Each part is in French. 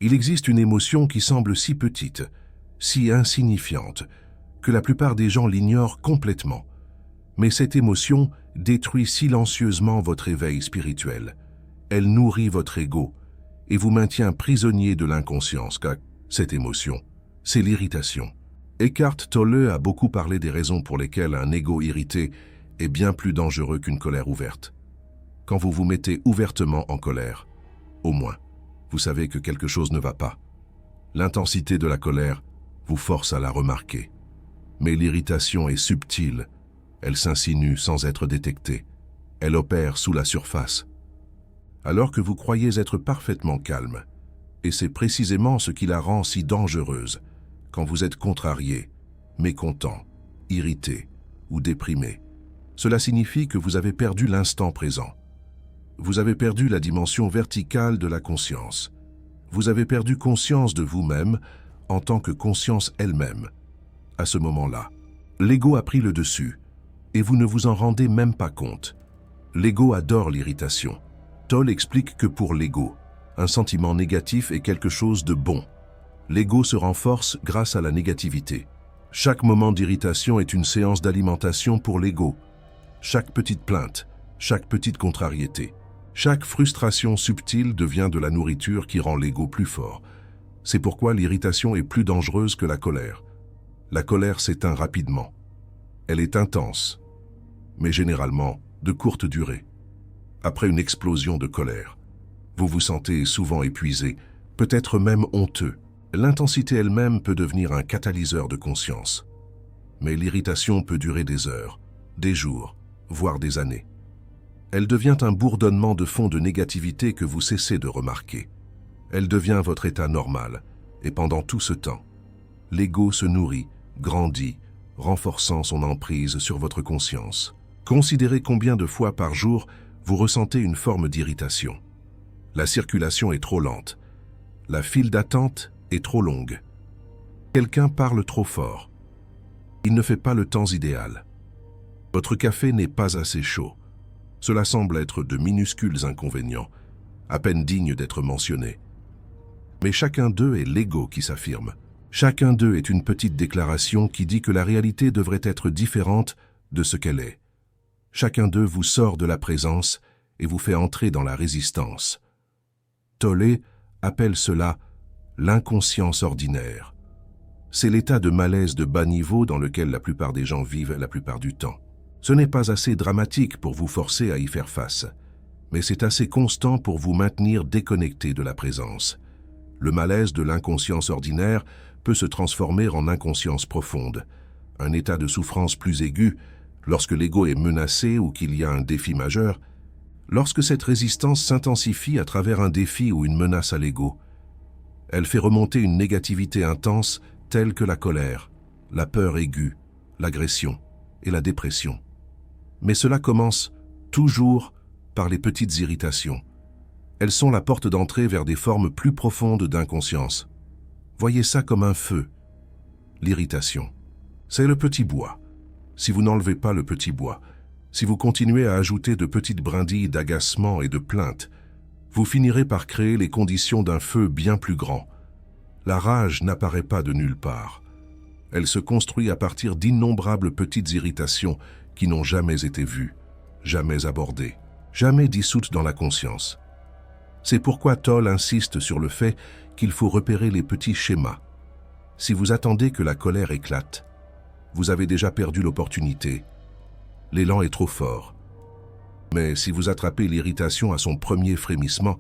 Il existe une émotion qui semble si petite, si insignifiante, que la plupart des gens l'ignorent complètement. Mais cette émotion détruit silencieusement votre éveil spirituel. Elle nourrit votre ego et vous maintient prisonnier de l'inconscience, car cette émotion, c'est l'irritation. Eckhart Tolle a beaucoup parlé des raisons pour lesquelles un ego irrité est bien plus dangereux qu'une colère ouverte. Quand vous vous mettez ouvertement en colère, au moins, vous savez que quelque chose ne va pas. L'intensité de la colère vous force à la remarquer. Mais l'irritation est subtile, elle s'insinue sans être détectée. Elle opère sous la surface. Alors que vous croyez être parfaitement calme, et c'est précisément ce qui la rend si dangereuse, quand vous êtes contrarié, mécontent, irrité ou déprimé. Cela signifie que vous avez perdu l'instant présent. Vous avez perdu la dimension verticale de la conscience. Vous avez perdu conscience de vous-même en tant que conscience elle-même. À ce moment-là, l'ego a pris le dessus, et vous ne vous en rendez même pas compte. L'ego adore l'irritation. Tolle explique que pour l'ego, un sentiment négatif est quelque chose de bon. L'ego se renforce grâce à la négativité. Chaque moment d'irritation est une séance d'alimentation pour l'ego. Chaque petite plainte, chaque petite contrariété, chaque frustration subtile devient de la nourriture qui rend l'ego plus fort. C'est pourquoi l'irritation est plus dangereuse que la colère. La colère s'éteint rapidement. Elle est intense, mais généralement de courte durée. Après une explosion de colère, vous vous sentez souvent épuisé, peut-être même honteux. L'intensité elle-même peut devenir un catalyseur de conscience. Mais l'irritation peut durer des heures, des jours, voire des années. Elle devient un bourdonnement de fond de négativité que vous cessez de remarquer. Elle devient votre état normal, et pendant tout ce temps, l'ego se nourrit, grandit, renforçant son emprise sur votre conscience. Considérez combien de fois par jour vous ressentez une forme d'irritation. La circulation est trop lente. La file d'attente est trop longue. Quelqu'un parle trop fort. Il ne fait pas le temps idéal. Votre café n'est pas assez chaud. Cela semble être de minuscules inconvénients, à peine dignes d'être mentionnés. Mais chacun d'eux est l'ego qui s'affirme. Chacun d'eux est une petite déclaration qui dit que la réalité devrait être différente de ce qu'elle est. Chacun d'eux vous sort de la présence et vous fait entrer dans la résistance. Tolle appelle cela l'inconscience ordinaire. C'est l'état de malaise de bas niveau dans lequel la plupart des gens vivent la plupart du temps. Ce n'est pas assez dramatique pour vous forcer à y faire face, mais c'est assez constant pour vous maintenir déconnecté de la présence. Le malaise de l'inconscience ordinaire peut se transformer en inconscience profonde, un état de souffrance plus aigu lorsque l'ego est menacé ou qu'il y a un défi majeur. Lorsque cette résistance s'intensifie à travers un défi ou une menace à l'ego, elle fait remonter une négativité intense telle que la colère, la peur aiguë, l'agression et la dépression. Mais cela commence toujours par les petites irritations. Elles sont la porte d'entrée vers des formes plus profondes d'inconscience. Voyez ça comme un feu. L'irritation, c'est le petit bois. Si vous n'enlevez pas le petit bois, si vous continuez à ajouter de petites brindilles d'agacement et de plainte, vous finirez par créer les conditions d'un feu bien plus grand. La rage n'apparaît pas de nulle part. Elle se construit à partir d'innombrables petites irritations qui n'ont jamais été vues, jamais abordées, jamais dissoutes dans la conscience. C'est pourquoi Tolle insiste sur le fait qu'il faut repérer les petits schémas. Si vous attendez que la colère éclate, vous avez déjà perdu l'opportunité. L'élan est trop fort. Mais si vous attrapez l'irritation à son premier frémissement,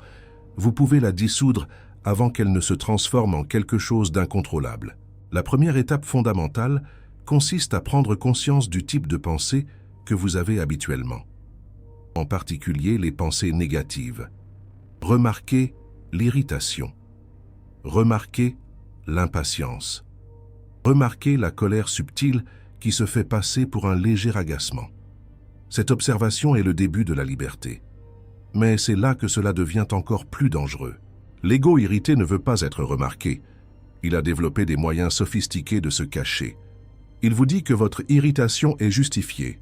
vous pouvez la dissoudre avant qu'elle ne se transforme en quelque chose d'incontrôlable. La première étape fondamentale consiste à prendre conscience du type de pensée que vous avez habituellement, en particulier les pensées négatives. Remarquez l'irritation. Remarquez l'impatience. Remarquez la colère subtile qui se fait passer pour un léger agacement. Cette observation est le début de la liberté. Mais c'est là que cela devient encore plus dangereux. L'ego irrité ne veut pas être remarqué. Il a développé des moyens sophistiqués de se cacher. Il vous dit que votre irritation est justifiée.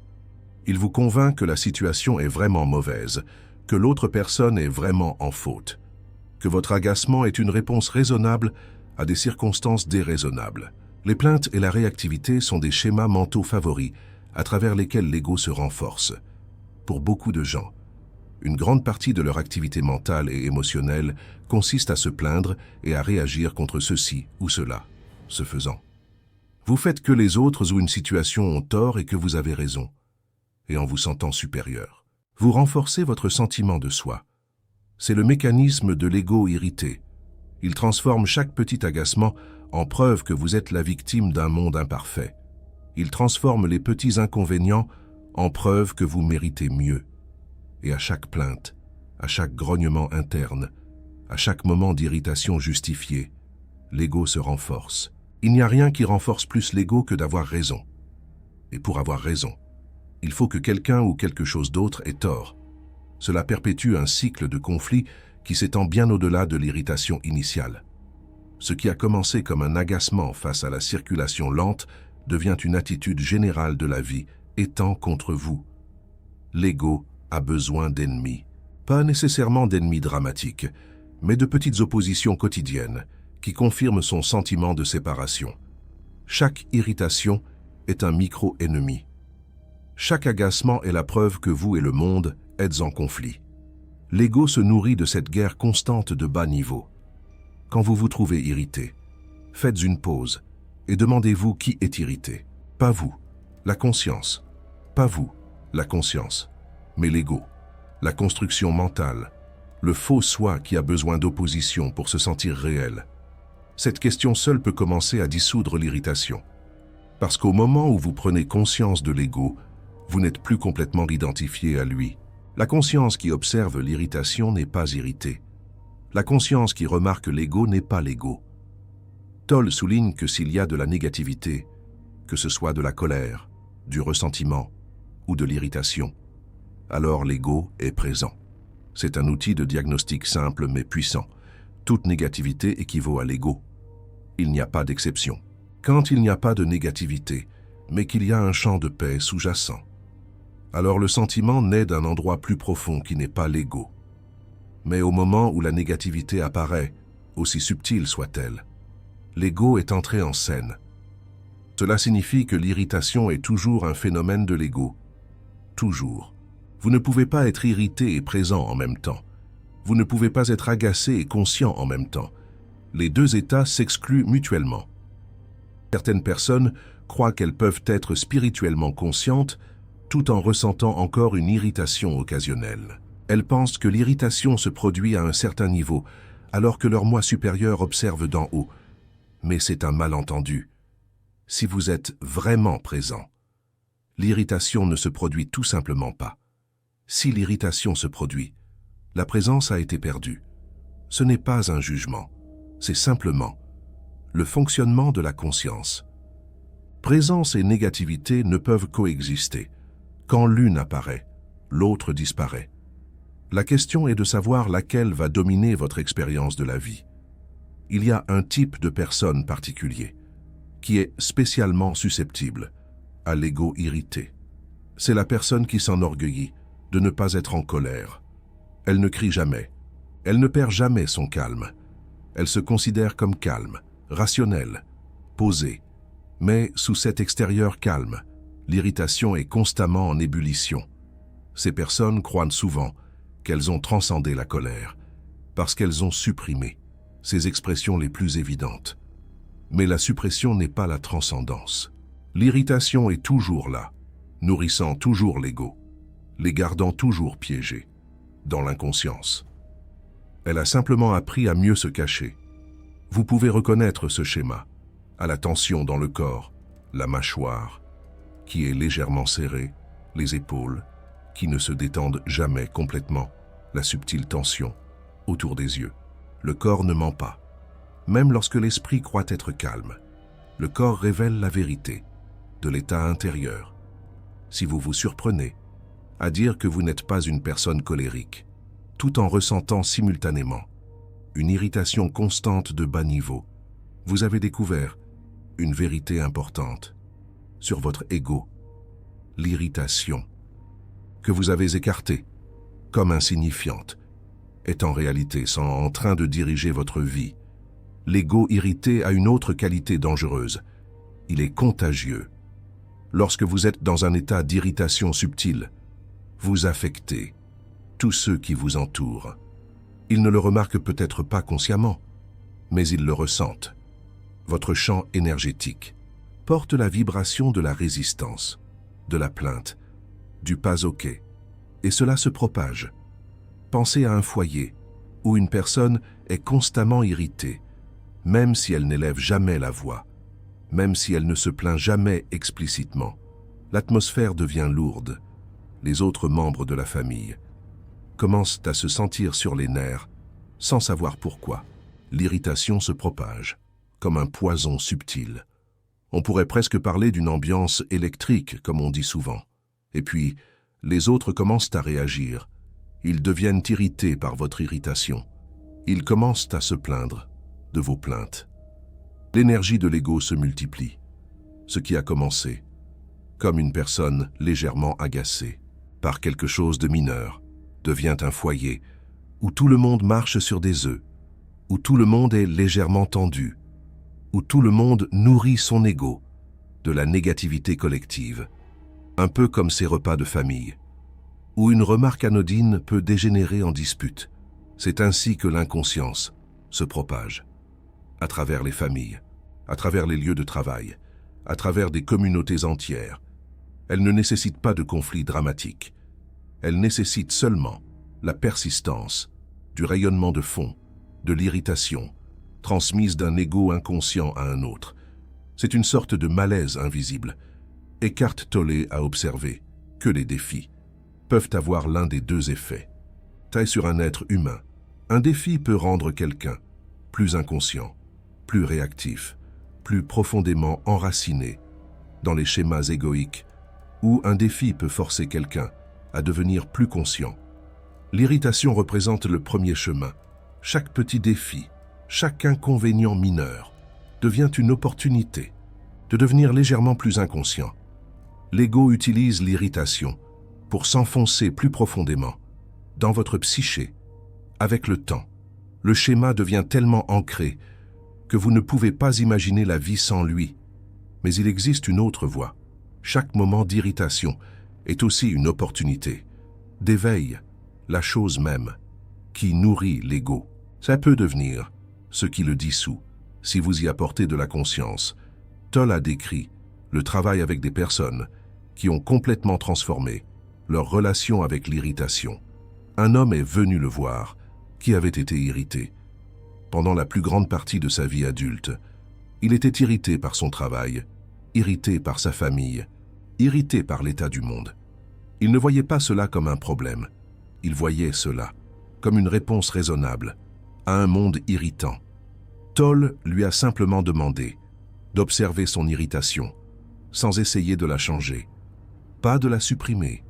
Il vous convainc que la situation est vraiment mauvaise, que l'autre personne est vraiment en faute. que votre agacement est une réponse raisonnable à des circonstances déraisonnables. Les plaintes et la réactivité sont des schémas mentaux favoris à travers lesquels l'ego se renforce. Pour beaucoup de gens, une grande partie de leur activité mentale et émotionnelle consiste à se plaindre et à réagir contre ceci ou cela. Ce faisant, vous faites que les autres ou une situation ont tort et que vous avez raison. Et en vous sentant supérieur, vous renforcez votre sentiment de soi. C'est le mécanisme de l'ego irrité. Il transforme chaque petit agacement en preuve que vous êtes la victime d'un monde imparfait. Il transforme les petits inconvénients en preuve que vous méritez mieux. Et à chaque plainte, à chaque grognement interne, à chaque moment d'irritation justifiée, l'ego se renforce. Il n'y a rien qui renforce plus l'ego que d'avoir raison. Et pour avoir raison, il faut que quelqu'un ou quelque chose d'autre ait tort. Cela perpétue un cycle de conflit qui s'étend bien au-delà de l'irritation initiale. Ce qui a commencé comme un agacement face à la circulation lente devient une attitude générale de la vie, étant contre vous. L'ego a besoin d'ennemis. Pas nécessairement d'ennemis dramatiques, mais de petites oppositions quotidiennes qui confirment son sentiment de séparation. Chaque irritation est un micro-ennemi. Chaque agacement est la preuve que vous et le monde êtes en conflit. L'ego se nourrit de cette guerre constante de bas niveau. Quand vous vous trouvez irrité, faites une pause et demandez-vous qui est irrité. Pas vous, la conscience. Pas vous, la conscience, mais l'ego, la construction mentale, le faux soi qui a besoin d'opposition pour se sentir réel. Cette question seule peut commencer à dissoudre l'irritation. Parce qu'au moment où vous prenez conscience de l'ego, vous n'êtes plus complètement identifié à lui. La conscience qui observe l'irritation n'est pas irritée. La conscience qui remarque l'ego n'est pas l'ego. Tolle souligne que s'il y a de la négativité, que ce soit de la colère, du ressentiment ou de l'irritation, alors l'ego est présent. C'est un outil de diagnostic simple mais puissant. Toute négativité équivaut à l'ego. Il n'y a pas d'exception. Quand il n'y a pas de négativité, mais qu'il y a un champ de paix sous-jacent, alors le sentiment naît d'un endroit plus profond qui n'est pas l'ego. Mais au moment où la négativité apparaît, aussi subtile soit-elle, l'ego est entré en scène. Cela signifie que l'irritation est toujours un phénomène de l'ego. Toujours. Vous ne pouvez pas être irrité et présent en même temps. Vous ne pouvez pas être agacé et conscient en même temps. Les deux états s'excluent mutuellement. Certaines personnes croient qu'elles peuvent être spirituellement conscientes tout en ressentant encore une irritation occasionnelle. Elles pensent que l'irritation se produit à un certain niveau, alors que leur moi supérieur observe d'en haut. Mais c'est un malentendu. Si vous êtes vraiment présent, l'irritation ne se produit tout simplement pas. Si l'irritation se produit, la présence a été perdue. Ce n'est pas un jugement, c'est simplement le fonctionnement de la conscience. Présence et négativité ne peuvent coexister. Quand l'une apparaît, l'autre disparaît. La question est de savoir laquelle va dominer votre expérience de la vie. Il y a un type de personne particulier qui est spécialement susceptible à l'ego irrité. C'est la personne qui s'enorgueillit de ne pas être en colère. Elle ne crie jamais. Elle ne perd jamais son calme. Elle se considère comme calme, rationnelle, posée. Mais sous cet extérieur calme, l'irritation est constamment en ébullition. Ces personnes croient souvent qu'elles ont transcendé la colère parce qu'elles ont supprimé ces expressions les plus évidentes. Mais la suppression n'est pas la transcendance. L'irritation est toujours là, nourrissant toujours l'ego, les gardant toujours piégés, dans l'inconscience. Elle a simplement appris à mieux se cacher. Vous pouvez reconnaître ce schéma, à la tension dans le corps, la mâchoire, qui est légèrement serrée, les épaules, qui ne se détendent jamais complètement, la subtile tension autour des yeux. Le corps ne ment pas. Même lorsque l'esprit croit être calme, le corps révèle la vérité de l'état intérieur. Si vous vous surprenez à dire que vous n'êtes pas une personne colérique, tout en ressentant simultanément une irritation constante de bas niveau, vous avez découvert une vérité importante sur votre ego, l'irritation, que vous avez écartée comme insignifiante, est en réalité en train de diriger votre vie. L'ego irrité a une autre qualité dangereuse. Il est contagieux. Lorsque vous êtes dans un état d'irritation subtile, vous affectez tous ceux qui vous entourent. Ils ne le remarquent peut-être pas consciemment, mais ils le ressentent. Votre champ énergétique porte la vibration de la résistance, de la plainte, du pas ok, et cela se propage. Pensez à un foyer où une personne est constamment irritée, même si elle n'élève jamais la voix, même si elle ne se plaint jamais explicitement. L'atmosphère devient lourde. Les autres membres de la famille commencent à se sentir sur les nerfs sans savoir pourquoi. L'irritation se propage comme un poison subtil. On pourrait presque parler d'une ambiance électrique, comme on dit souvent. Et puis, les autres commencent à réagir. Ils deviennent irrités par votre irritation. Ils commencent à se plaindre de vos plaintes. L'énergie de l'ego se multiplie. Ce qui a commencé comme une personne légèrement agacée par quelque chose de mineur devient un foyer où tout le monde marche sur des œufs, où tout le monde est légèrement tendu, où tout le monde nourrit son ego de la négativité collective, un peu comme ces repas de famille, où une remarque anodine peut dégénérer en dispute. C'est ainsi que l'inconscience se propage, à travers les familles, à travers les lieux de travail, à travers des communautés entières. Elle ne nécessite pas de conflits dramatiques. Elle nécessite seulement la persistance, du rayonnement de fond, de l'irritation, transmise d'un ego inconscient à un autre. C'est une sorte de malaise invisible. Eckhart Tolle a observé que les défis peuvent avoir l'un des deux effets. Taille sur un être humain. Un défi peut rendre quelqu'un plus inconscient, plus réactif, plus profondément enraciné dans les schémas égoïques, ou un défi peut forcer quelqu'un à devenir plus conscient. L'irritation représente le premier chemin. Chaque petit défi, chaque inconvénient mineur devient une opportunité de devenir légèrement plus inconscient. L'ego utilise l'irritation pour s'enfoncer plus profondément dans votre psyché. Avec le temps, le schéma devient tellement ancré que vous ne pouvez pas imaginer la vie sans lui. Mais il existe une autre voie. Chaque moment d'irritation est aussi une opportunité d'éveil, la chose même qui nourrit l'ego. Ça peut devenir ce qui le dissout, si vous y apportez de la conscience. Tolle a décrit le travail avec des personnes qui ont complètement transformé leur relation avec l'irritation. Un homme est venu le voir qui avait été irrité. Pendant la plus grande partie de sa vie adulte, il était irrité par son travail, irrité par sa famille, irrité par l'état du monde. Il ne voyait pas cela comme un problème. Il voyait cela comme une réponse raisonnable à un monde irritant. Tolle lui a simplement demandé d'observer son irritation, sans essayer de la changer, pas de la supprimer,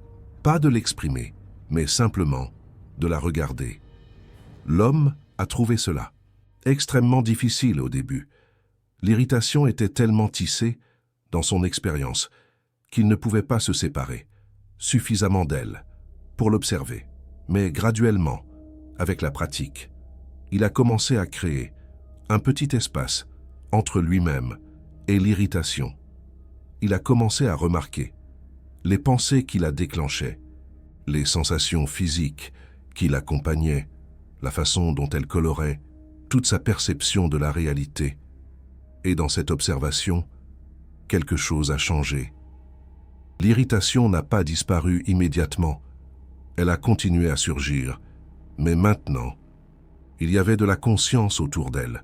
pas de l'exprimer, mais simplement de la regarder. L'homme a trouvé cela extrêmement difficile au début. L'irritation était tellement tissée dans son expérience qu'il ne pouvait pas se séparer suffisamment d'elle pour l'observer. Mais graduellement, avec la pratique, il a commencé à créer un petit espace entre lui-même et l'irritation. Il a commencé à remarquer les pensées qui la déclenchaient, les sensations physiques qui l'accompagnaient, la façon dont elle colorait toute sa perception de la réalité. Et dans cette observation, quelque chose a changé. L'irritation n'a pas disparu immédiatement. Elle a continué à surgir, mais maintenant, il y avait de la conscience autour d'elle.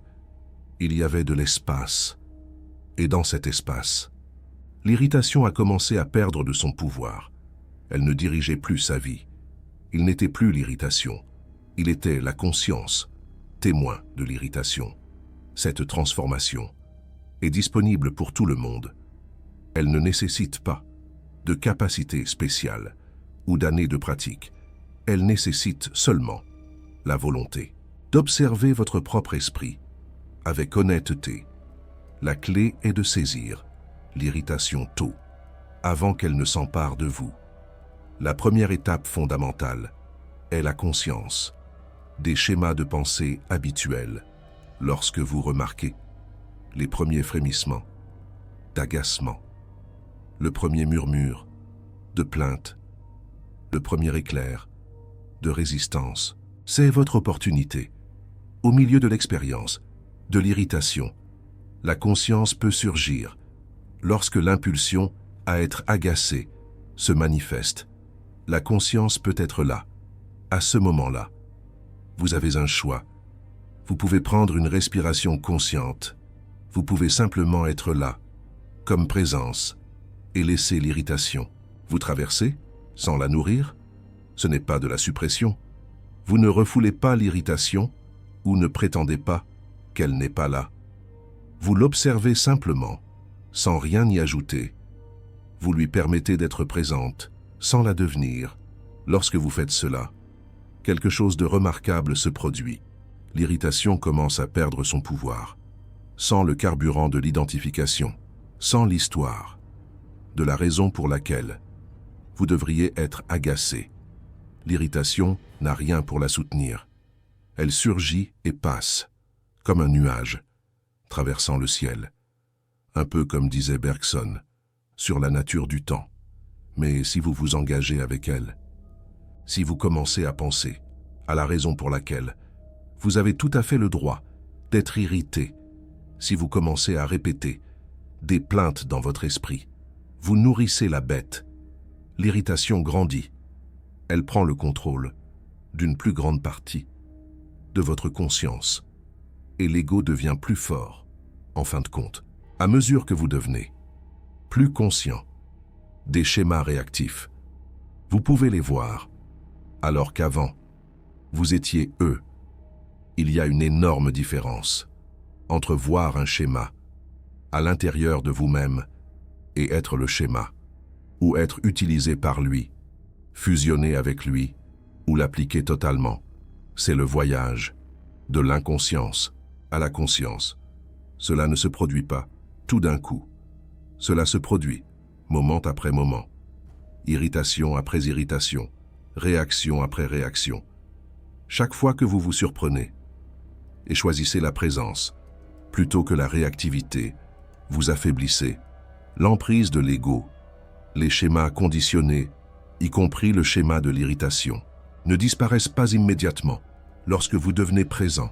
Il y avait de l'espace. Et dans cet espace, l'irritation a commencé à perdre de son pouvoir. Elle ne dirigeait plus sa vie. Il n'était plus l'irritation. Il était la conscience, témoin de l'irritation. Cette transformation est disponible pour tout le monde. Elle ne nécessite pas de capacité spéciale ou d'années de pratique. Elle nécessite seulement la volonté d'observer votre propre esprit avec honnêteté. La clé est de saisir l'irritation tôt, avant qu'elle ne s'empare de vous. La première étape fondamentale est la conscience. des schémas de pensée habituels lorsque vous remarquez les premiers frémissements, d'agacement, le premier murmure, de plainte, le premier éclair, de résistance. C'est votre opportunité. Au milieu de l'expérience, de l'irritation, la conscience peut surgir lorsque l'impulsion à être agacé se manifeste. La conscience peut être là, à ce moment-là. Vous avez un choix. Vous pouvez prendre une respiration consciente. Vous pouvez simplement être là, comme présence, et laisser l'irritation vous traverser sans la nourrir. Ce n'est pas de la suppression. Vous ne refoulez pas l'irritation ou ne prétendez pas qu'elle n'est pas là. Vous l'observez simplement, sans rien y ajouter. Vous lui permettez d'être présente, sans la devenir. Lorsque vous faites cela, quelque chose de remarquable se produit. L'irritation commence à perdre son pouvoir, sans le carburant de l'identification, sans l'histoire, de la raison pour laquelle vous devriez être agacé. L'irritation n'a rien pour la soutenir. Elle surgit et passe, comme un nuage, traversant le ciel. Un peu comme disait Bergson, sur la nature du temps. Mais si vous vous engagez avec elle, si vous commencez à penser à la raison pour laquelle vous avez tout à fait le droit d'être irrité, si vous commencez à répéter des plaintes dans votre esprit, vous nourrissez la bête. L'irritation grandit. Elle prend le contrôle d'une plus grande partie de votre conscience et l'ego devient plus fort, en fin de compte, à mesure que vous devenez plus conscient des schémas réactifs. Vous pouvez les voir, alors qu'avant, vous étiez eux. Il y a une énorme différence entre voir un schéma à l'intérieur de vous-même et être le schéma, ou être utilisé par lui, fusionner avec lui, ou l'appliquer totalement. C'est le voyage de l'inconscience à la conscience. Cela ne se produit pas tout d'un coup. Cela se produit moment après moment, irritation après irritation, réaction après réaction. Chaque fois que vous vous surprenez et choisissez la présence plutôt que la réactivité, vous affaiblissez l'emprise de l'ego. Les schémas conditionnés, y compris le schéma de l'irritation, ne disparaissent pas immédiatement. Lorsque vous devenez présent,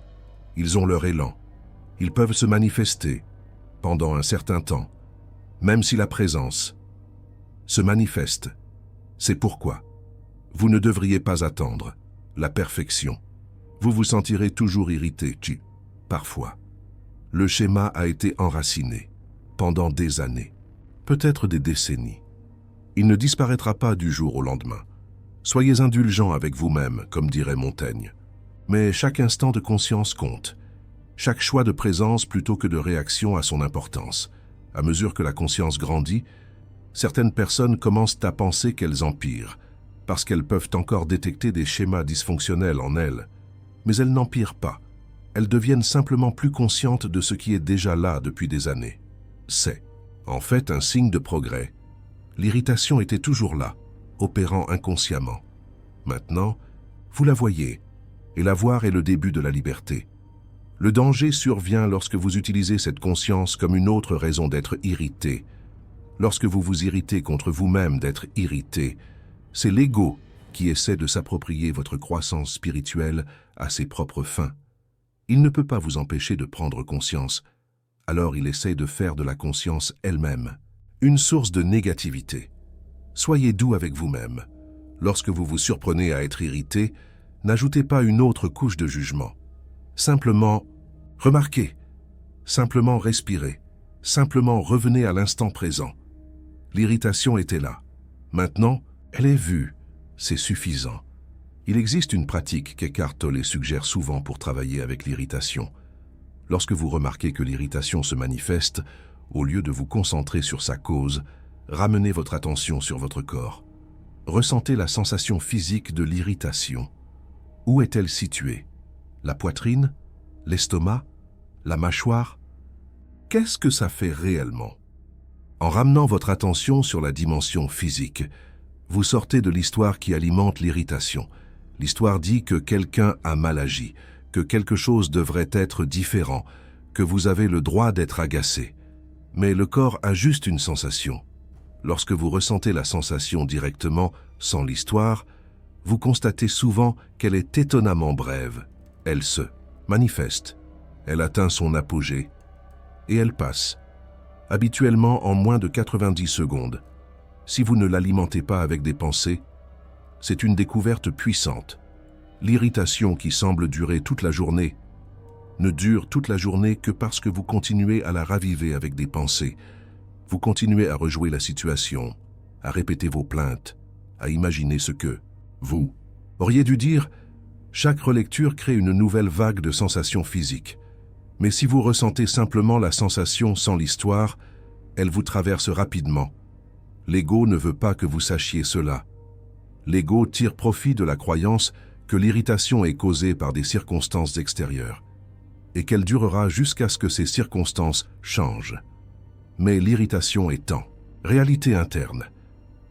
ils ont leur élan. Ils peuvent se manifester pendant un certain temps, même si la présence se manifeste. C'est pourquoi vous ne devriez pas attendre la perfection. Vous vous sentirez toujours irrité, parfois. Le schéma a été enraciné pendant des années, peut-être des décennies. Il ne disparaîtra pas du jour au lendemain. Soyez indulgents avec vous-même, comme dirait Montaigne. Mais chaque instant de conscience compte. Chaque choix de présence plutôt que de réaction a son importance. À mesure que la conscience grandit, certaines personnes commencent à penser qu'elles empirent, parce qu'elles peuvent encore détecter des schémas dysfonctionnels en elles. Mais elles n'empirent pas. Elles deviennent simplement plus conscientes de ce qui est déjà là depuis des années. C'est, en fait, un signe de progrès. L'irritation était toujours là, opérant inconsciemment. Maintenant, vous la voyez, et la voir est le début de la liberté. Le danger survient lorsque vous utilisez cette conscience comme une autre raison d'être irrité. Lorsque vous vous irritez contre vous-même d'être irrité, c'est l'ego qui essaie de s'approprier votre croissance spirituelle à ses propres fins. Il ne peut pas vous empêcher de prendre conscience, alors il essaie de faire de la conscience elle-même une source de négativité. Soyez doux avec vous-même. Lorsque vous vous surprenez à être irrité, n'ajoutez pas une autre couche de jugement. Simplement, remarquez, simplement respirez, simplement revenez à l'instant présent. L'irritation était là. Maintenant, elle est vue. C'est suffisant. Il existe une pratique qu'Eckhart Tolle suggère souvent pour travailler avec l'irritation. Lorsque vous remarquez que l'irritation se manifeste, au lieu de vous concentrer sur sa cause, ramenez votre attention sur votre corps. Ressentez la sensation physique de l'irritation. Où est-elle située? La poitrine? L'estomac? La mâchoire? Qu'est-ce que ça fait réellement? En ramenant votre attention sur la dimension physique, vous sortez de l'histoire qui alimente l'irritation. L'histoire dit que quelqu'un a mal agi, que quelque chose devrait être différent, que vous avez le droit d'être agacé. Mais le corps a juste une sensation. Lorsque vous ressentez la sensation directement, sans l'histoire, vous constatez souvent qu'elle est étonnamment brève. Elle se manifeste, elle atteint son apogée, et elle passe, habituellement en moins de 90 secondes. Si vous ne l'alimentez pas avec des pensées, c'est une découverte puissante. L'irritation qui semble durer toute la journée ne dure toute la journée que parce que vous continuez à la raviver avec des pensées. Vous continuez à rejouer la situation, à répéter vos plaintes, à imaginer ce que vous auriez dû dire. Chaque relecture crée une nouvelle vague de sensations physiques. Mais si vous ressentez simplement la sensation sans l'histoire, elle vous traverse rapidement. L'ego ne veut pas que vous sachiez cela. L'ego tire profit de la croyance que l'irritation est causée par des circonstances extérieures et qu'elle durera jusqu'à ce que ces circonstances changent. Mais l'irritation est en réalité interne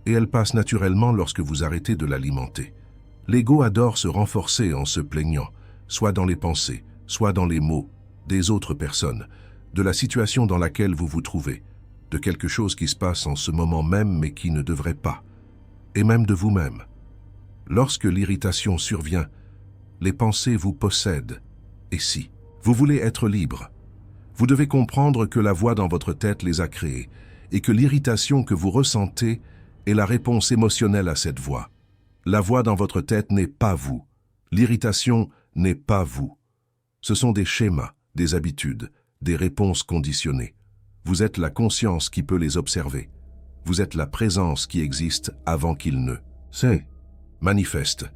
et elle passe naturellement lorsque vous arrêtez de l'alimenter. L'ego adore se renforcer en se plaignant, soit dans les pensées, soit dans les mots des autres personnes, de la situation dans laquelle vous vous trouvez, de quelque chose qui se passe en ce moment même mais qui ne devrait pas, et même de vous-même. Lorsque l'irritation survient, les pensées vous possèdent. Et si vous voulez être libre, vous devez comprendre que la voix dans votre tête les a créées et que l'irritation que vous ressentez est la réponse émotionnelle à cette voix. La voix dans votre tête n'est pas vous. L'irritation n'est pas vous. Ce sont des schémas, des habitudes, des réponses conditionnées. Vous êtes la conscience qui peut les observer. Vous êtes la présence qui existe avant qu'il ne se manifeste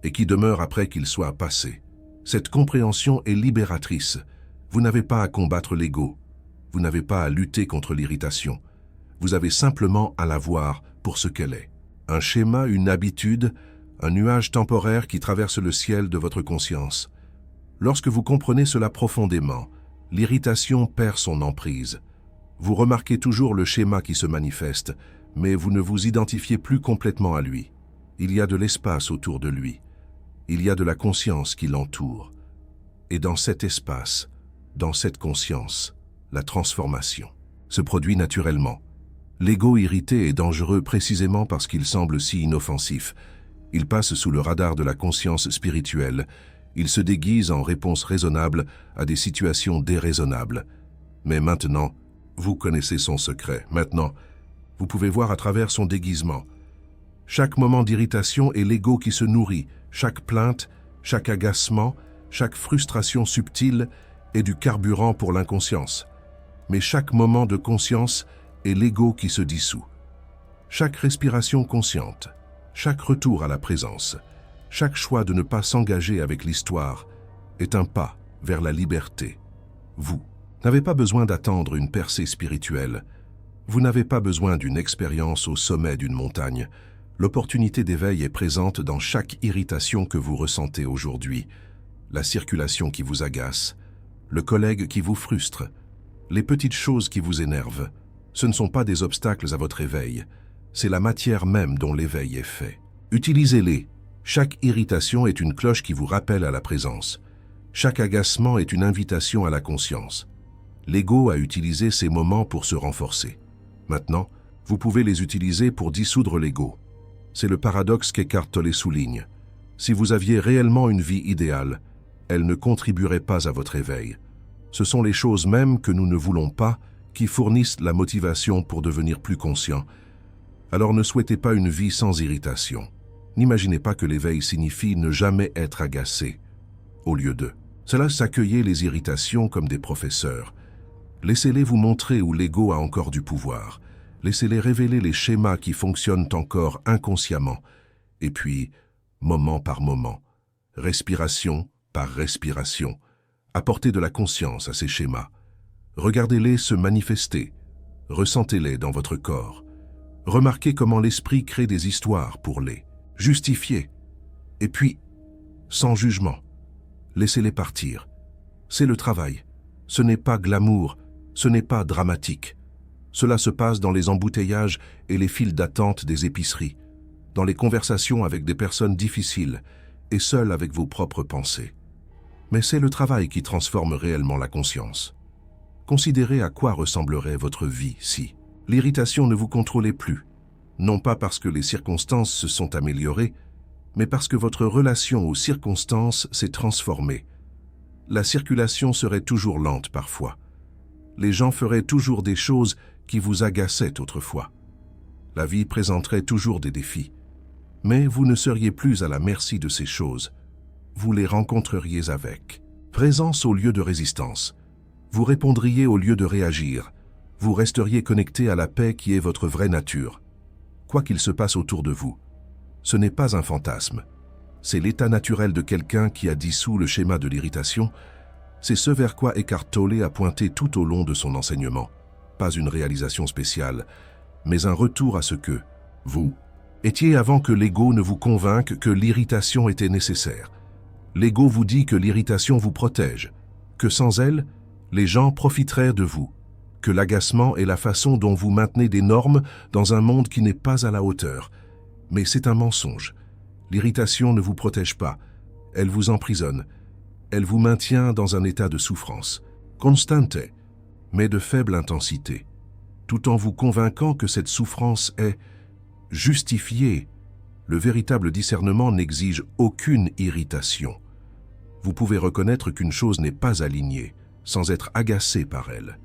et qui demeure après qu'il soit passé. Cette compréhension est libératrice. Vous n'avez pas à combattre l'ego. Vous n'avez pas à lutter contre l'irritation. Vous avez simplement à la voir pour ce qu'elle est. Un schéma, une habitude, un nuage temporaire qui traverse le ciel de votre conscience. Lorsque vous comprenez cela profondément, l'irritation perd son emprise. Vous remarquez toujours le schéma qui se manifeste, mais vous ne vous identifiez plus complètement à lui. Il y a de l'espace autour de lui. Il y a de la conscience qui l'entoure. Et dans cet espace, dans cette conscience, la transformation se produit naturellement. L'ego irrité est dangereux précisément parce qu'il semble si inoffensif. Il passe sous le radar de la conscience spirituelle. Il se déguise en réponse raisonnable à des situations déraisonnables. Mais maintenant, vous connaissez son secret. Maintenant, vous pouvez voir à travers son déguisement. Chaque moment d'irritation est l'ego qui se nourrit. Chaque plainte, chaque agacement, chaque frustration subtile est du carburant pour l'inconscience. Mais chaque moment de conscience est l'ego qui se dissout. Chaque respiration consciente, chaque retour à la présence, chaque choix de ne pas s'engager avec l'histoire est un pas vers la liberté. Vous n'avez pas besoin d'attendre une percée spirituelle. Vous n'avez pas besoin d'une expérience au sommet d'une montagne. L'opportunité d'éveil est présente dans chaque irritation que vous ressentez aujourd'hui. La circulation qui vous agace, le collègue qui vous frustre, les petites choses qui vous énervent. Ce ne sont pas des obstacles à votre éveil, c'est la matière même dont l'éveil est fait. Utilisez-les. Chaque irritation est une cloche qui vous rappelle à la présence. Chaque agacement est une invitation à la conscience. L'ego a utilisé ces moments pour se renforcer. Maintenant, vous pouvez les utiliser pour dissoudre l'ego. C'est le paradoxe qu'Eckhart Tolle souligne. Si vous aviez réellement une vie idéale, elle ne contribuerait pas à votre éveil. Ce sont les choses mêmes que nous ne voulons pas qui fournissent la motivation pour devenir plus conscient. Alors ne souhaitez pas une vie sans irritation. N'imaginez pas que l'éveil signifie ne jamais être agacé. Au lieu de cela, s'accueillez les irritations comme des professeurs. Laissez-les vous montrer où l'ego a encore du pouvoir. Laissez-les révéler les schémas qui fonctionnent encore inconsciemment. Et puis, moment par moment, respiration par respiration, apportez de la conscience à ces schémas. Regardez-les se manifester, ressentez-les dans votre corps. Remarquez comment l'esprit crée des histoires pour les justifier. Et puis, sans jugement, laissez-les partir. C'est le travail. Ce n'est pas glamour, ce n'est pas dramatique. Cela se passe dans les embouteillages et les files d'attente des épiceries, dans les conversations avec des personnes difficiles et seul avec vos propres pensées. Mais c'est le travail qui transforme réellement la conscience. Considérez à quoi ressemblerait votre vie si l'irritation ne vous contrôlait plus, non pas parce que les circonstances se sont améliorées, mais parce que votre relation aux circonstances s'est transformée. La circulation serait toujours lente parfois. Les gens feraient toujours des choses qui vous agaçaient autrefois. La vie présenterait toujours des défis. Mais vous ne seriez plus à la merci de ces choses. Vous les rencontreriez avec présence au lieu de résistance. Vous répondriez au lieu de réagir. Vous resteriez connecté à la paix qui est votre vraie nature. Quoi qu'il se passe autour de vous, ce n'est pas un fantasme. C'est l'état naturel de quelqu'un qui a dissous le schéma de l'irritation. C'est ce vers quoi Eckhart Tolle a pointé tout au long de son enseignement. Pas une réalisation spéciale, mais un retour à ce que vous étiez avant que l'ego ne vous convainque que l'irritation était nécessaire. L'ego vous dit que l'irritation vous protège, que sans elle, les gens profiteraient de vous, que l'agacement est la façon dont vous maintenez des normes dans un monde qui n'est pas à la hauteur. Mais c'est un mensonge. L'irritation ne vous protège pas, elle vous emprisonne, elle vous maintient dans un état de souffrance, constante, mais de faible intensité, tout en vous convainquant que cette souffrance est justifiée. Le véritable discernement n'exige aucune irritation. Vous pouvez reconnaître qu'une chose n'est pas alignée, sans être agacé par elle.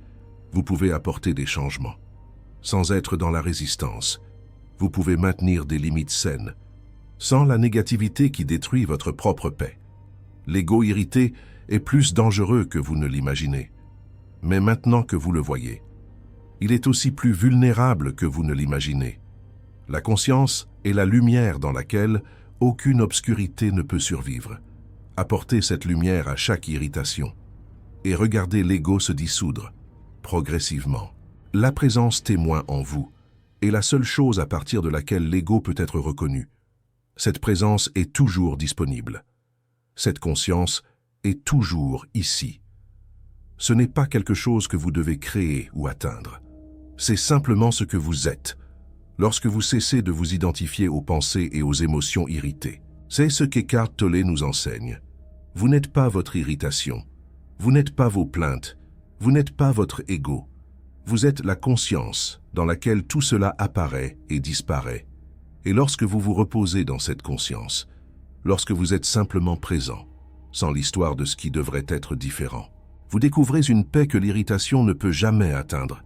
Vous pouvez apporter des changements. Sans être dans la résistance, vous pouvez maintenir des limites saines, sans la négativité qui détruit votre propre paix. L'ego irrité est plus dangereux que vous ne l'imaginez. Mais maintenant que vous le voyez, il est aussi plus vulnérable que vous ne l'imaginez. La conscience est la lumière dans laquelle aucune obscurité ne peut survivre. Apportez cette lumière à chaque irritation et regardez l'ego se dissoudre, progressivement. La présence témoin en vous est la seule chose à partir de laquelle l'ego peut être reconnu. Cette présence est toujours disponible. Cette conscience est toujours ici. Ce n'est pas quelque chose que vous devez créer ou atteindre. C'est simplement ce que vous êtes, lorsque vous cessez de vous identifier aux pensées et aux émotions irritées. C'est ce qu'Eckhart Tolle nous enseigne. Vous n'êtes pas votre irritation. Vous n'êtes pas vos plaintes. Vous n'êtes pas votre ego. Vous êtes la conscience dans laquelle tout cela apparaît et disparaît. Et lorsque vous vous reposez dans cette conscience, lorsque vous êtes simplement présent, sans l'histoire de ce qui devrait être différent, vous découvrez une paix que l'irritation ne peut jamais atteindre.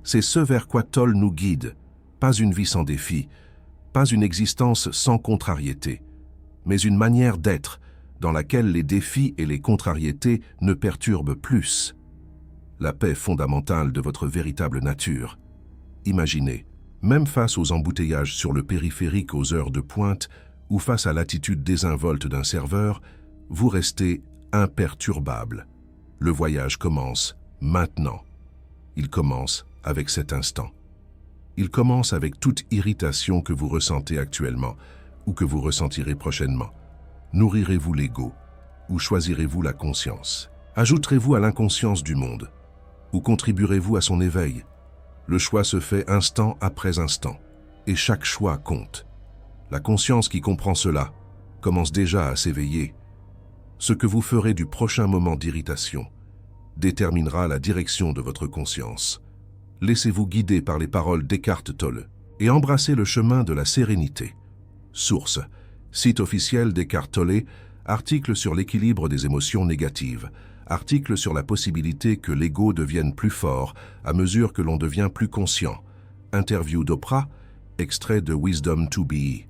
C'est ce vers quoi Tolle nous guide, pas une vie sans défis, pas une existence sans contrariété, mais une manière d'être dans laquelle les défis et les contrariétés ne perturbent plus. La paix fondamentale de votre véritable nature. Imaginez, même face aux embouteillages sur le périphérique aux heures de pointe ou face à l'attitude désinvolte d'un serveur, vous restez imperturbable. Le voyage commence maintenant. Il commence avec cet instant. Il commence avec toute irritation que vous ressentez actuellement ou que vous ressentirez prochainement. Nourrirez-vous l'ego ou choisirez-vous la conscience? Ajouterez-vous à l'inconscience du monde ou contribuerez-vous à son éveil? Le choix se fait instant après instant et chaque choix compte. La conscience qui comprend cela commence déjà à s'éveiller. Ce que vous ferez du prochain moment d'irritation déterminera la direction de votre conscience. Laissez-vous guider par les paroles d'Eckhart Tolle et embrassez le chemin de la sérénité. Source: site officiel d'Eckhart Tolle, article sur l'équilibre des émotions négatives, article sur la possibilité que l'ego devienne plus fort à mesure que l'on devient plus conscient, interview d'Oprah, extrait de Wisdom to Be.